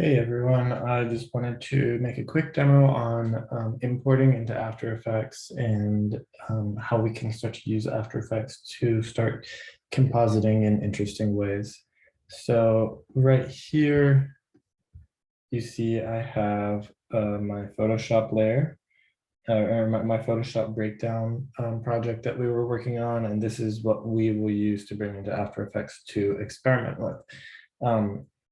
Hey everyone, I just wanted to make a quick demo on importing into After Effects and how we can start to use After Effects to start compositing in interesting ways. So right here, you see I have my Photoshop layer or my Photoshop breakdown project that we were working on, and this is what we will use to bring into After Effects to experiment with.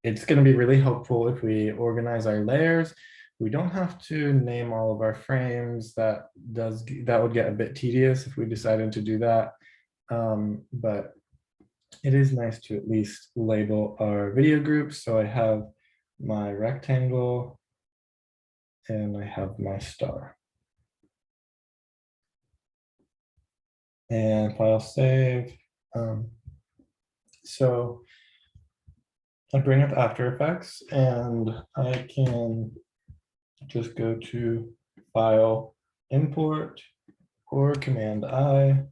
It's going to be really helpful if we organize our layers. We don't have to name all of our frames. That would get a bit tedious if we decided to do that. But it is nice to at least label our video groups. So I have my rectangle and I have my star. And file save. So I bring up After Effects and I can just go to File, Import, or Command I,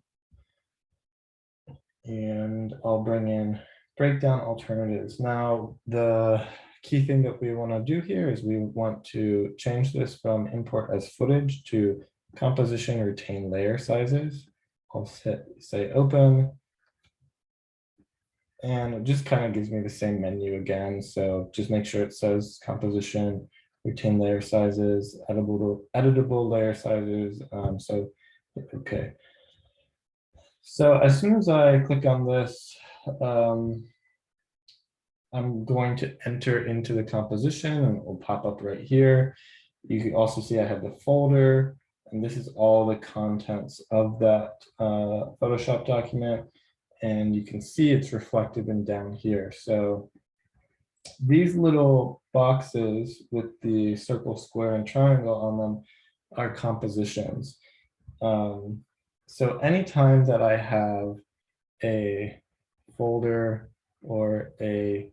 and I'll bring in breakdown alternatives. Now, the key thing that we want to do here is we want to change this from import as footage to composition retain layer sizes. I'll say open. And it just kind of gives me the same menu again. So just make sure it says composition, retain layer sizes, editable layer sizes. Okay. So as soon as I click on this, I'm going to enter into the composition and it will pop up right here. You can also see I have the folder, and this is all the contents of that Photoshop document. And you can see it's reflected in down here. So these little boxes with the circle, square, and triangle on them are compositions. So anytime that I have a folder or a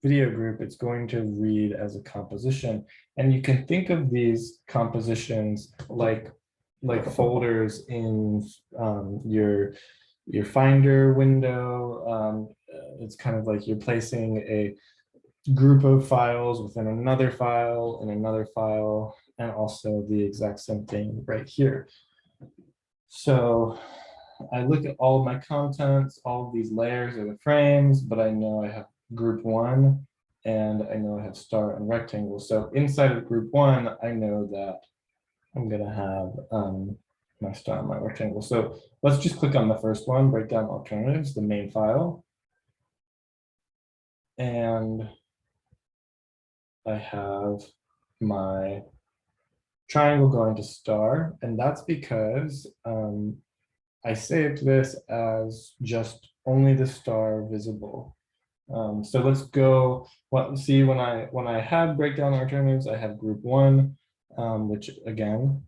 video group, it's going to read as a composition. And you can think of these compositions like folders in your Finder window. It's kind of like you're placing a group of files within another file and another file, and also the exact same thing right here. So I look at all of my contents, all of these layers are the frames, but I know I have group one and I know I have star and rectangle. So inside of group one, I know that I'm going to have my star and my rectangle. So let's just click on the first one, breakdown alternatives, the main file. And I have my triangle going to star, and that's because I saved this as just only the star visible. So let's go. See, when I have breakdown alternatives, I have group one, which again,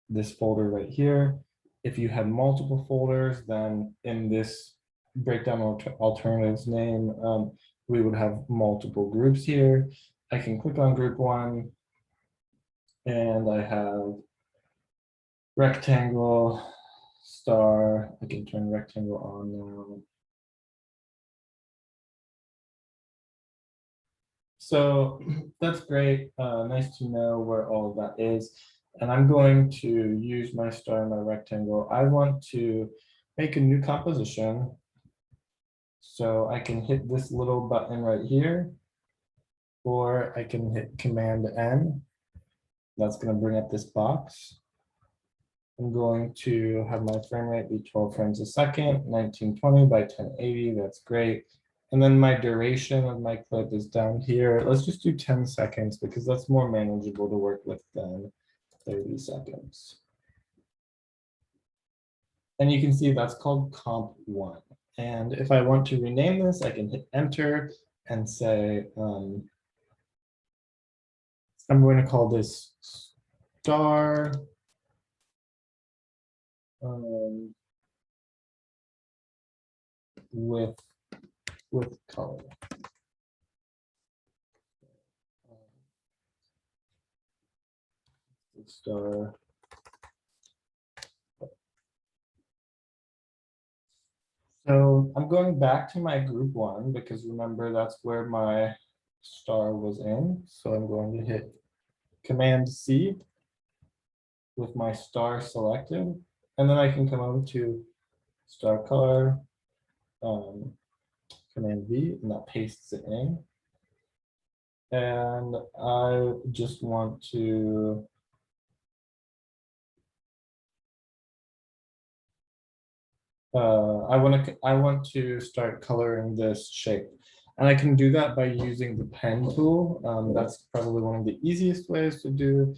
this folder right here. If you have multiple folders, then in this breakdown alternatives name, we would have multiple groups here. I can click on group one, and I have rectangle, star. I can turn rectangle on now. So that's great. Nice to know where all of that is. And I'm going to use my star and my rectangle. I want to make a new composition. So I can hit this little button right here, or I can hit Command N. That's going to bring up this box. I'm going to have my frame rate be 12 frames a second, 1920 by 1080. That's great. And then my duration of my clip is down here. Let's just do 10 seconds because that's more manageable to work with than 30 seconds. And you can see that's called comp one. And if I want to rename this, I can hit enter and say, I'm going to call this star with color. Star. So I'm going back to my group one because remember that's where my star was in. So I'm going to hit Command C with my star selected, and then I can come over to star color, Command V, and that pastes it in. And I just want to I want to start coloring this shape. And I can do that by using the pen tool. That's probably one of the easiest ways to do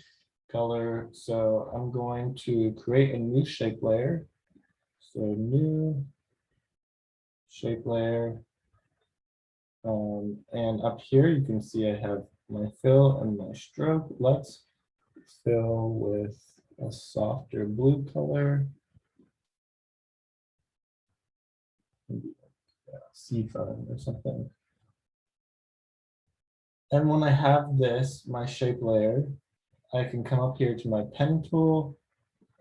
color. So I'm going to create a new shape layer. So new shape layer. And up here you can see I have my fill and my stroke. Let's fill with a softer blue color. Maybe sea foam or something. And when I have this, my shape layer, I can come up here to my pen tool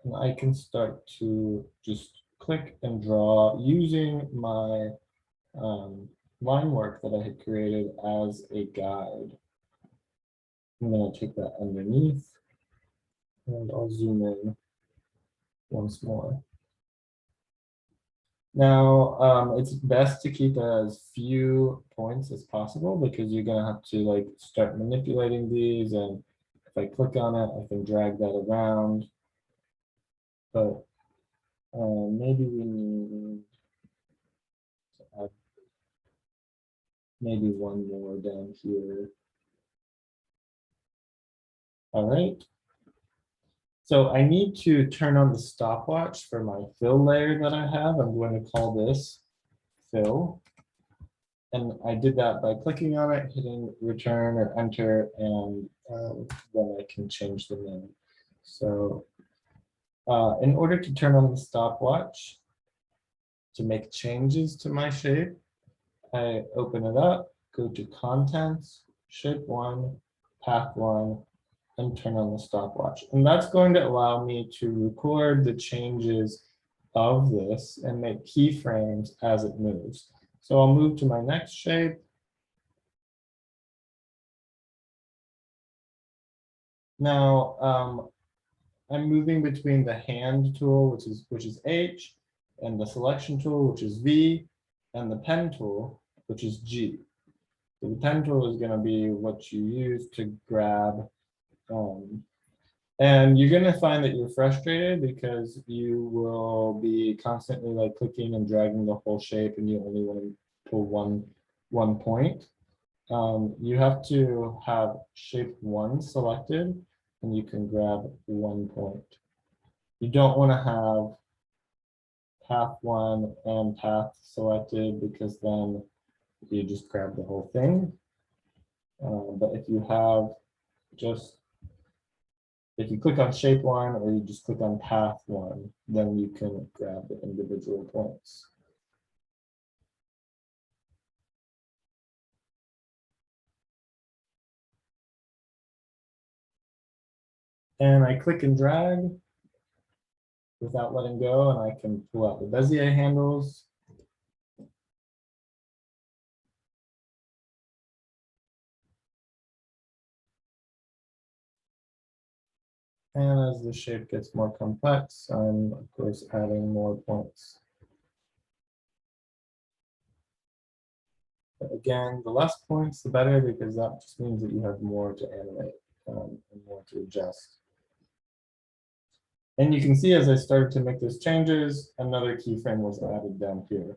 and I can start to just click and draw using my line work that I had created as a guide. I'm going to take that underneath and I'll zoom in once more. Now, it's best to keep as few points as possible because you're going to have to like start manipulating these, and if I click on it, I can drag that around. But maybe we need to add maybe one more down here. All right. So I need to turn on the stopwatch for my fill layer that I have. I'm going to call this fill. And I did that by clicking on it, hitting return or enter, and then I can change the name. So in order to turn on the stopwatch to make changes to my shape, I open it up, go to contents, shape one, path one, and turn on the stopwatch. And that's going to allow me to record the changes of this and make keyframes as it moves. So I'll move to my next shape. Now, I'm moving between the hand tool, which is H, and the selection tool, which is V, and the pen tool, which is G. So the pen tool is going to be what you use to grab. And you're going to find that you're frustrated because you will be constantly like clicking and dragging the whole shape, and you only want to pull one point. You have to have shape one selected, and you can grab one point. You don't want to have path one and path selected because then you just grab the whole thing. But if you have just, if you click on shape one or you just click on path one, then you can grab the individual points. And I click and drag without letting go, and I can pull out the Bezier handles. And as the shape gets more complex, I'm of course adding more points. But again, the less points, the better, because that just means that you have more to animate and more to adjust. And you can see as I started to make those changes, another keyframe was added down here.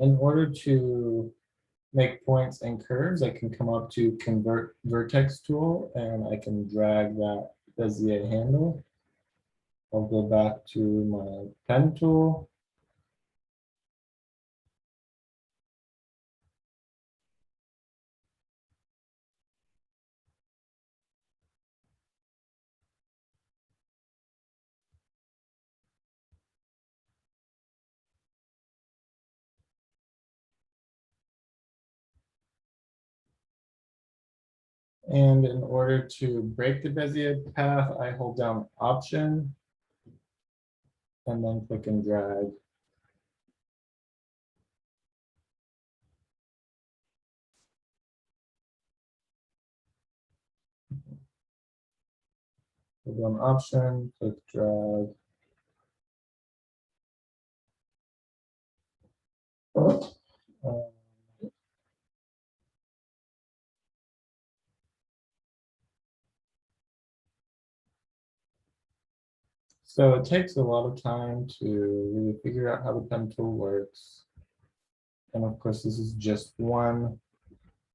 In order to make points and curves, I can come up to convert vertex tool and I can drag that Bezier handle. I'll go back to my pen tool. And in order to break the Bezier path, I hold down Option and then click and drag. Hold down Option, click drag. So it takes a lot of time to really figure out how the pen tool works. And of course, this is just one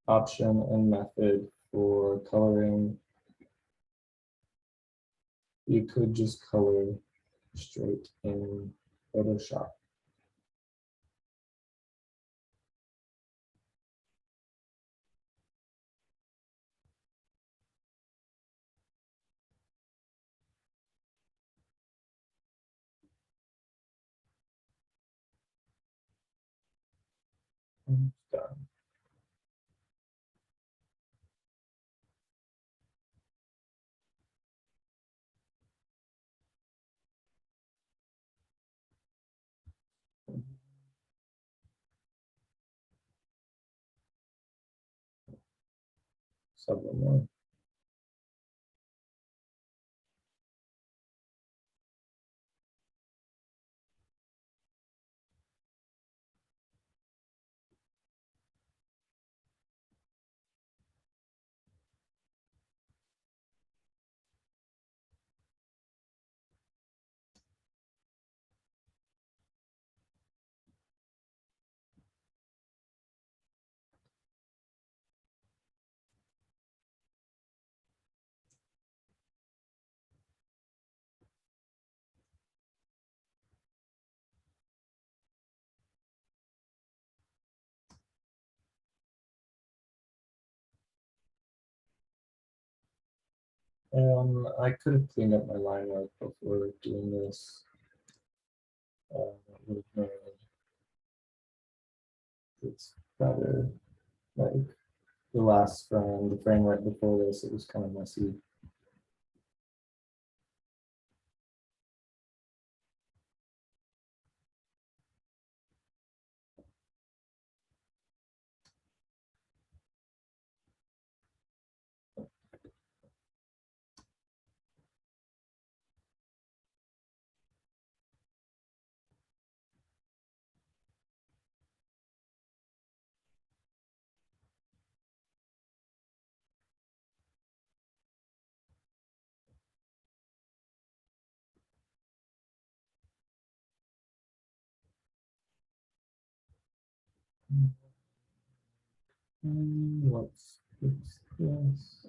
option and method for coloring. You could just color straight in Photoshop. Done. Several more. I could have cleaned up my line work before doing this. Would have made it's better. Like the last frame, the frame right before this, it was kind of messy. Let's fix this.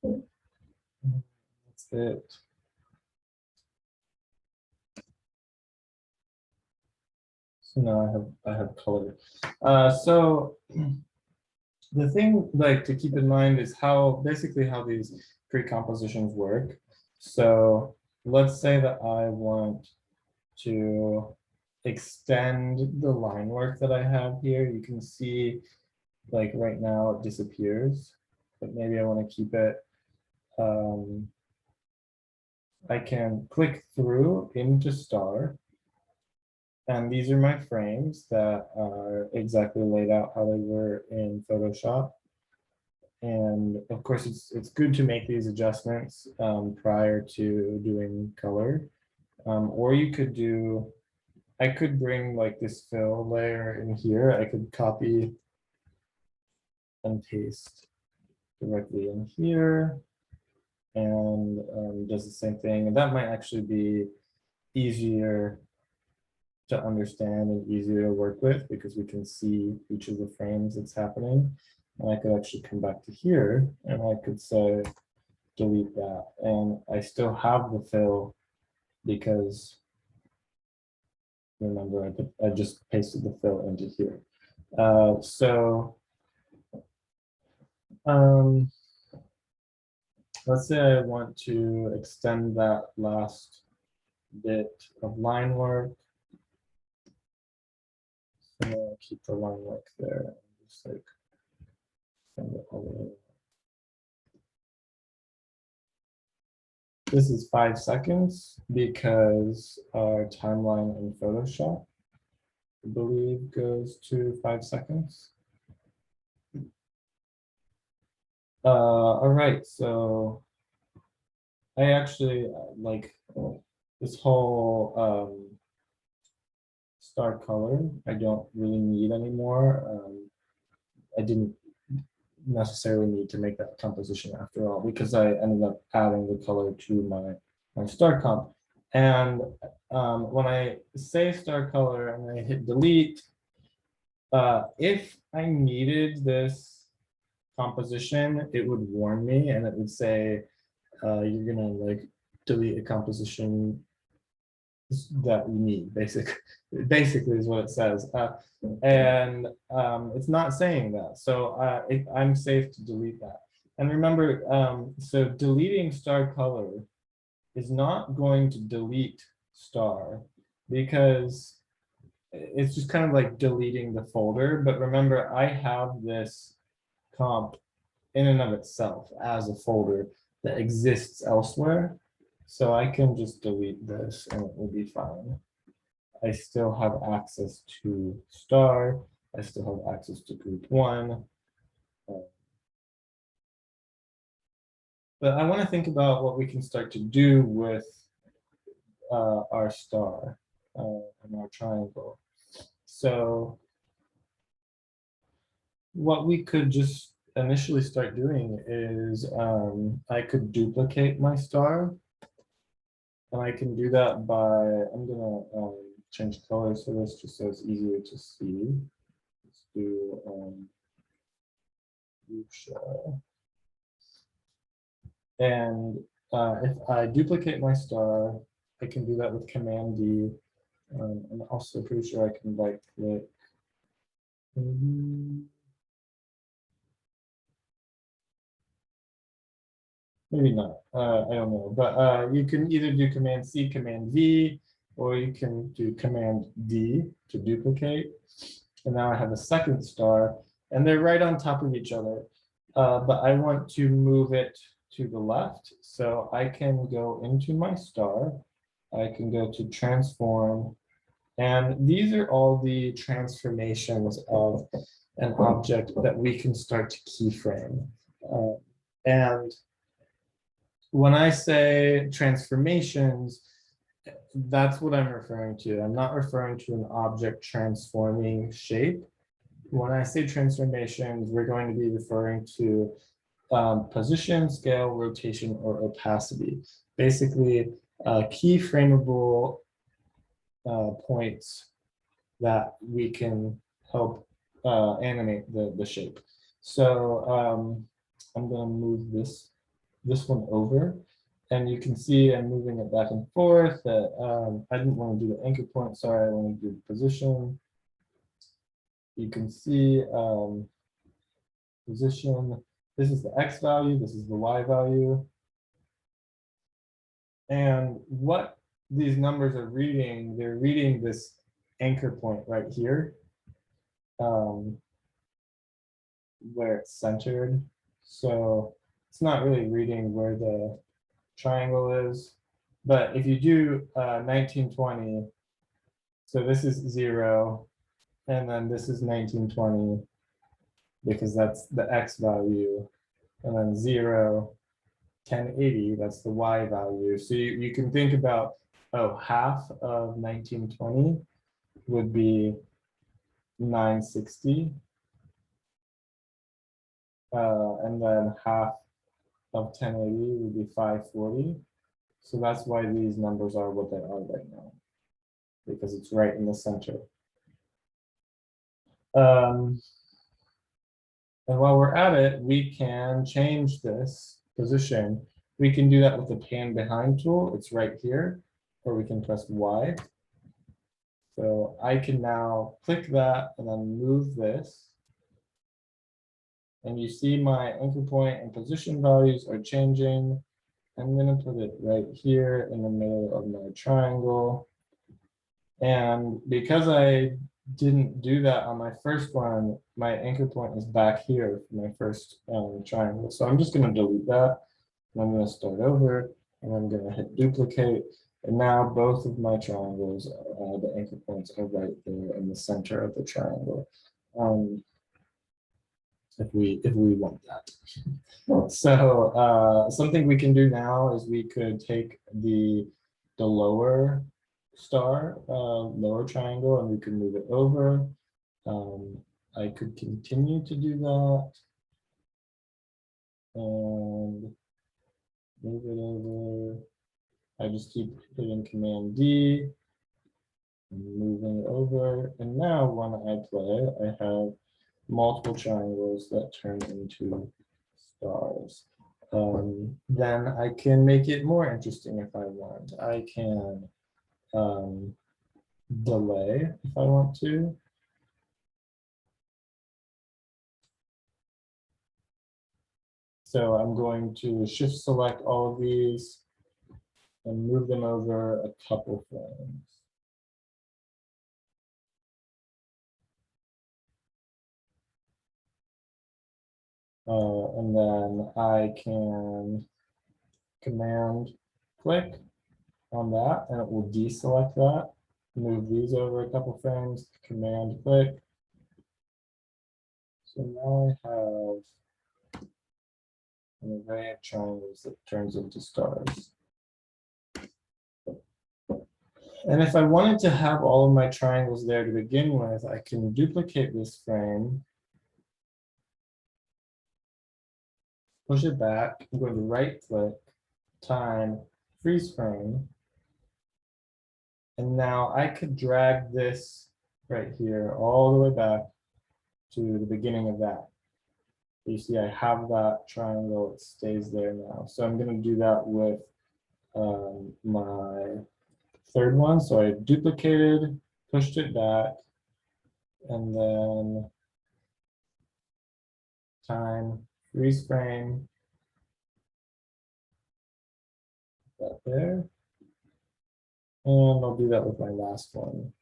That's it. So now I have color. So the thing like to keep in mind is how basically how these pre-compositions work. So let's say that I want to extend the line work that I have here. You can see like right now it disappears, but maybe I want to keep it. I can click through into star. And these are my frames that are exactly laid out how they were in Photoshop. And of course, it's good to make these adjustments prior to doing color. Or you could do, I could bring like this fill layer in here. I could copy and paste directly in here and does the same thing. And that might actually be easier to understand and easier to work with because we can see each of the frames that's happening. And I could actually come back to here and I could say, delete that. And I still have the fill because remember I just pasted the fill into here. Let's say I want to extend that last bit of line work. I'm gonna keep the line work there. Just like send it all the way. This is 5 seconds because our timeline in Photoshop, I believe, goes to 5 seconds. All right, so I actually like this whole star color. I don't really need anymore. I didn't necessarily need to make that composition after all, because I ended up adding the color to my star comp. And when I say star color and I hit delete, if I needed this composition, it would warn me and it would say, you're gonna like delete a composition that you need, basically is what it says. And it's not saying that. So I'm safe to delete that. And remember, so deleting star color is not going to delete star, because it's just kind of like deleting the folder. But remember, I have this comp in and of itself as a folder that exists elsewhere. So I can just delete this and it will be fine. I still have access to star. I still have access to group 1. But I want to think about what we can start to do with our star and our triangle. So what we could just initially start doing is I could duplicate my star. And I can do that by, I'm gonna change colors for this just so it's easier to see. Let's do and if I duplicate my star, I can do that with Command D. I'm also pretty sure I can right click. Maybe not, I don't know, but you can either do Command C, Command V, or you can do Command D to duplicate. And now I have a second star, and they're right on top of each other. But I want to move it to the left, so I can go into my star. I can go to transform, and these are all the transformations of an object that we can start to keyframe. And when I say transformations, that's what I'm referring to. I'm not referring to an object transforming shape. When I say transformations, we're going to be referring to position, scale, rotation, or opacity. Basically, keyframeable points that we can help animate the shape. So I'm going to move this one over, and you can see I'm moving it back and forth. That I didn't want to do the anchor point. Sorry, I want to do the position. You can see position. This is the X value. This is the Y value. And what these numbers are reading, they're reading this anchor point right here, where it's centered. So it's not really reading where the triangle is. But if you do 1920, so this is 0, and then this is 1920, because that's the X value, and then 0, 1080, that's the Y value. So you can think about, oh, half of 1920 would be 960. And then half of 1080 would be 540. So that's why these numbers are what they are right now, because it's right in the center. And while we're at it, we can change this position. We can do that with the pan behind tool. It's right here, or we can press Y. So I can now click that and then move this. And you see my anchor point and position values are changing. I'm gonna put it right here in the middle of my triangle. And because I didn't do that on my first one, my anchor point is back here for my first triangle. So I'm just gonna delete that. And I'm gonna start over and I'm gonna hit duplicate. And now both of my triangles, the anchor points are right there in the center of the triangle. If we want that. So something we can do now is we could take the lower star, lower triangle, and we could move it over. I could continue to do that and move it over. I just keep hitting Command D, moving it over, and now when I play, I have multiple triangles that turn into stars. Then I can make it more interesting if I want. I can delay if I want to. So I'm going to shift select all of these and move them over a couple frames. And then I can command click on that and it will deselect that. Move these over a couple frames, command click. So now I have an array of triangles that turns into stars. And if I wanted to have all of my triangles there to begin with, I can duplicate this frame, push it back, I'm going to right click, time, freeze frame. And now I could drag this right here all the way back to the beginning of that. You see, I have that triangle, it stays there now. So I'm going to do that with my third one. So I duplicated, pushed it back, and then time, freeze frame, that there. And I'll do that with my last one.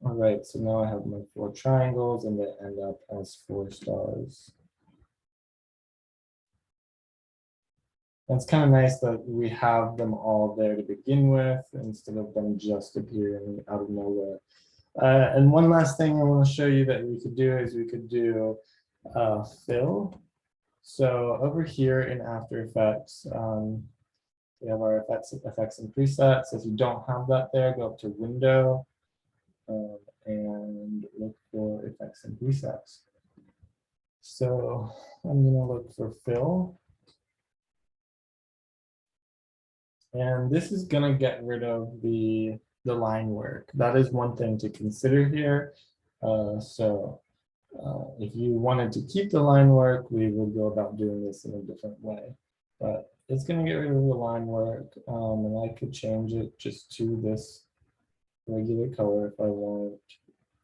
All right, so now I have my 4 triangles and they end up as 4 stars. And it's kind of nice that we have them all there to begin with instead of them just appearing out of nowhere. And one last thing I want to show you that we could do is we could do fill. So over here in After Effects, we have our effects and presets. If you don't have that there, go up to Window and look for effects and presets. So I'm going to look for fill. And this is going to get rid of the line work. That is one thing to consider here. If you wanted to keep the line work, we would go about doing this in a different way. But it's going to get rid of the line work, and I could change it just to this regular color if I want.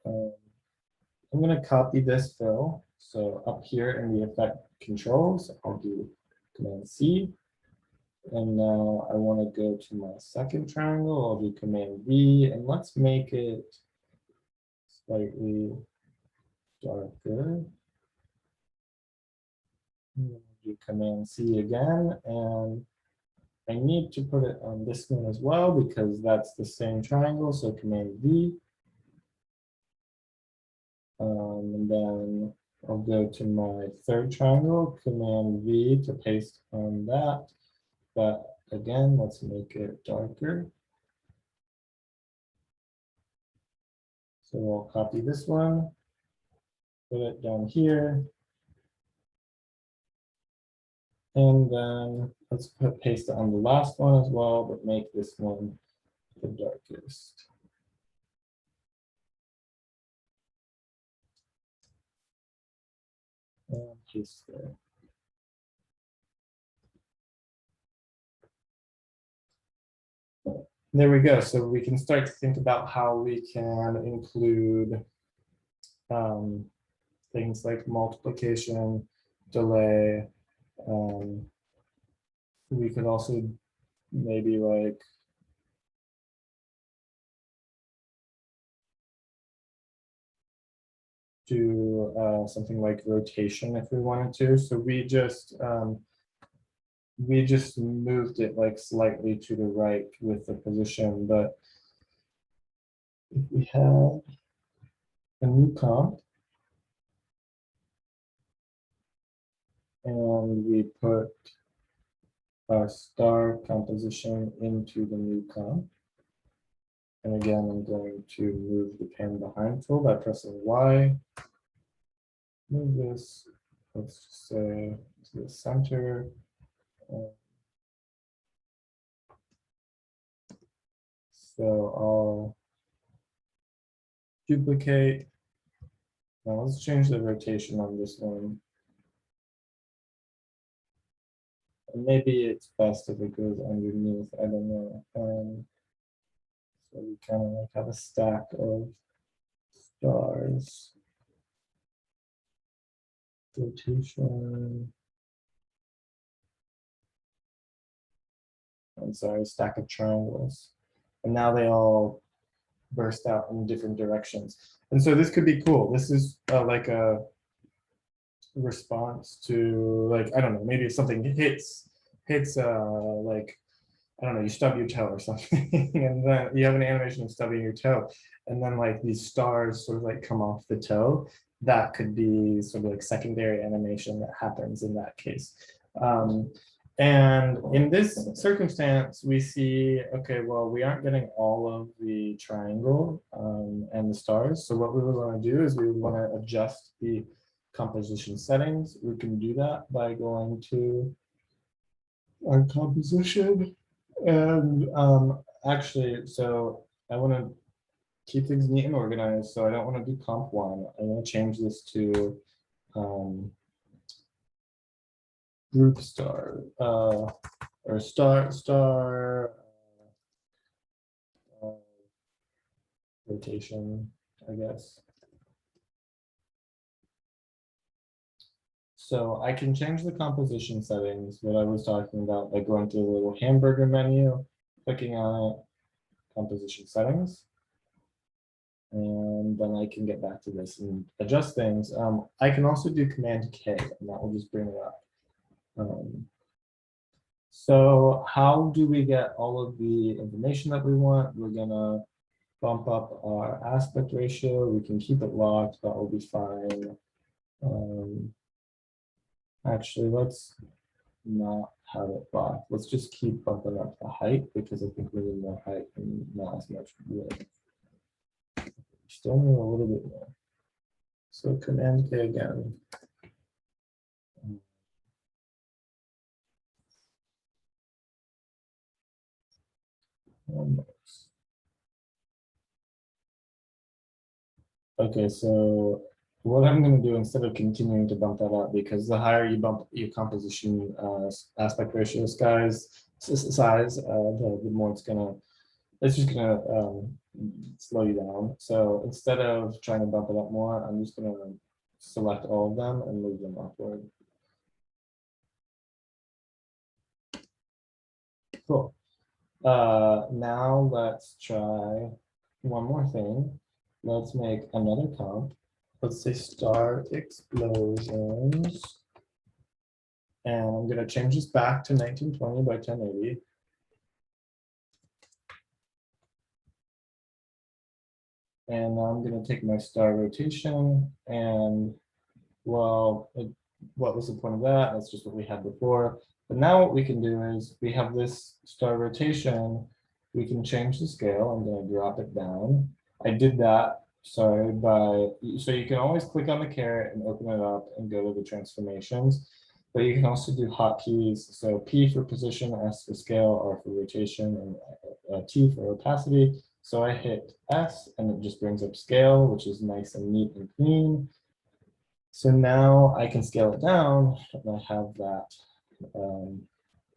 I'm going to copy this fill. So up here in the effect controls, I'll do Command C. And now I want to go to my second triangle. I'll do Command V, and let's make it slightly darker. Do Command C again, and I need to put it on this one as well because that's the same triangle. So Command V, and then I'll go to my third triangle, Command V to paste on that. But again, let's make it darker. So we'll copy this one, put it down here. And then let's paste it on the last one as well, but make this one the darkest. And paste there. There we go. So we can start to think about how we can include things like multiplication, delay. We could also maybe like do something like rotation if we wanted to. So we just moved it like slightly to the right with the position, but if we have a new comp and we put our star composition into the new comp, and again, I'm going to move the pan behind tool by pressing Y. Move this, let's just say to the center. So I'll duplicate. Now let's change the rotation on this one. And maybe it's best if it goes underneath, I don't know. So we kind of like have a stack of stars. Rotation. I'm sorry, stack of triangles. And now they all burst out in different directions. And so this could be cool. This is like a response to, like, I don't know, maybe if something hits like, I don't know, you stub your toe or something, and then you have an animation of stubbing your toe, and then like these stars sort of like come off the toe. That could be sort of like secondary animation that happens in that case. And in this circumstance, we see, okay, well, we aren't getting all of the triangle and the stars. So what we would want to do is we would want to adjust the composition settings. We can do that by going to our composition. And actually, so I want to keep things neat and organized. So I don't want to do comp one. I want to change this to group star or star rotation, I guess. So I can change the composition settings, what I was talking about, by going to the little hamburger menu, clicking on it, composition settings. And then I can get back to this and adjust things. I can also do Command K, and that will just bring it up. So how do we get all of the information that we want? We're gonna bump up our aspect ratio. We can keep it locked, that will be fine. Actually, let's not have it locked. Let's just keep bumping up the height because I think we need more height and not as much width. Still need a little bit more. So Command K again. Okay, so what I'm going to do instead of continuing to bump that up, because the higher you bump your composition aspect ratio size, the more it's just gonna slow you down. So instead of trying to bump it up more, I'm just gonna select all of them and move them upward. Cool. Now let's try one more thing. Let's make another comp. Let's say star explosions. And I'm going to change this back to 1920 by 1080. And now I'm going to take my star rotation and, well, what was the point of that? That's just what we had before. But now what we can do is we have this star rotation. We can change the scale. I'm going to drop it down. I did that, sorry, so you can always click on the caret and open it up and go to the transformations. But you can also do hotkeys. So P for position, S for scale, R for rotation, and T for opacity. So I hit S and it just brings up scale, which is nice and neat and clean. So now I can scale it down and I have that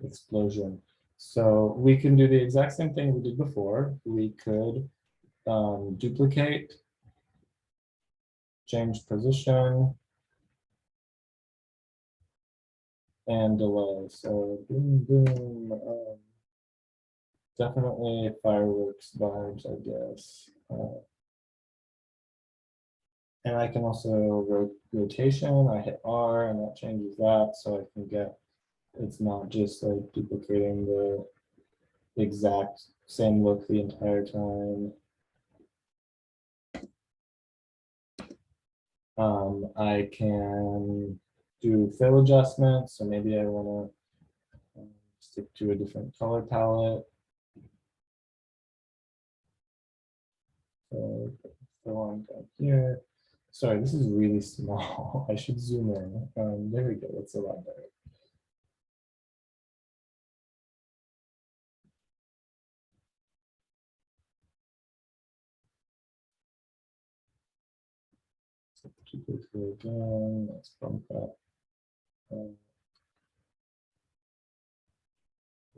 explosion. So we can do the exact same thing we did before. We could duplicate, change position, and delay. So boom, boom. Definitely fireworks vibes, I guess. And I can also rotation. I hit R and that changes that. So I can get, it's not just like duplicating the exact same look the entire time. I can do fill adjustments. So maybe I want to stick to a different color palette. So fill on down here. Sorry, this is really small. I should zoom in. There we go. That's a lot better. So duplicate again. Let's bump that.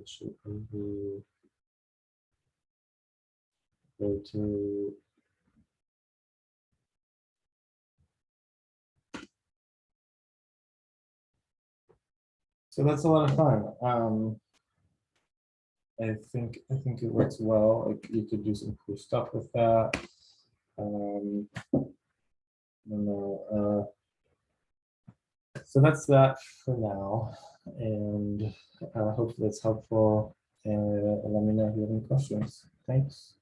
It should go to so that's a lot of fun. I think it works well. Like you could do some cool stuff with that. I don't know. So that's that for now, and hopefully it's helpful. And let me know if you have any questions. Thanks.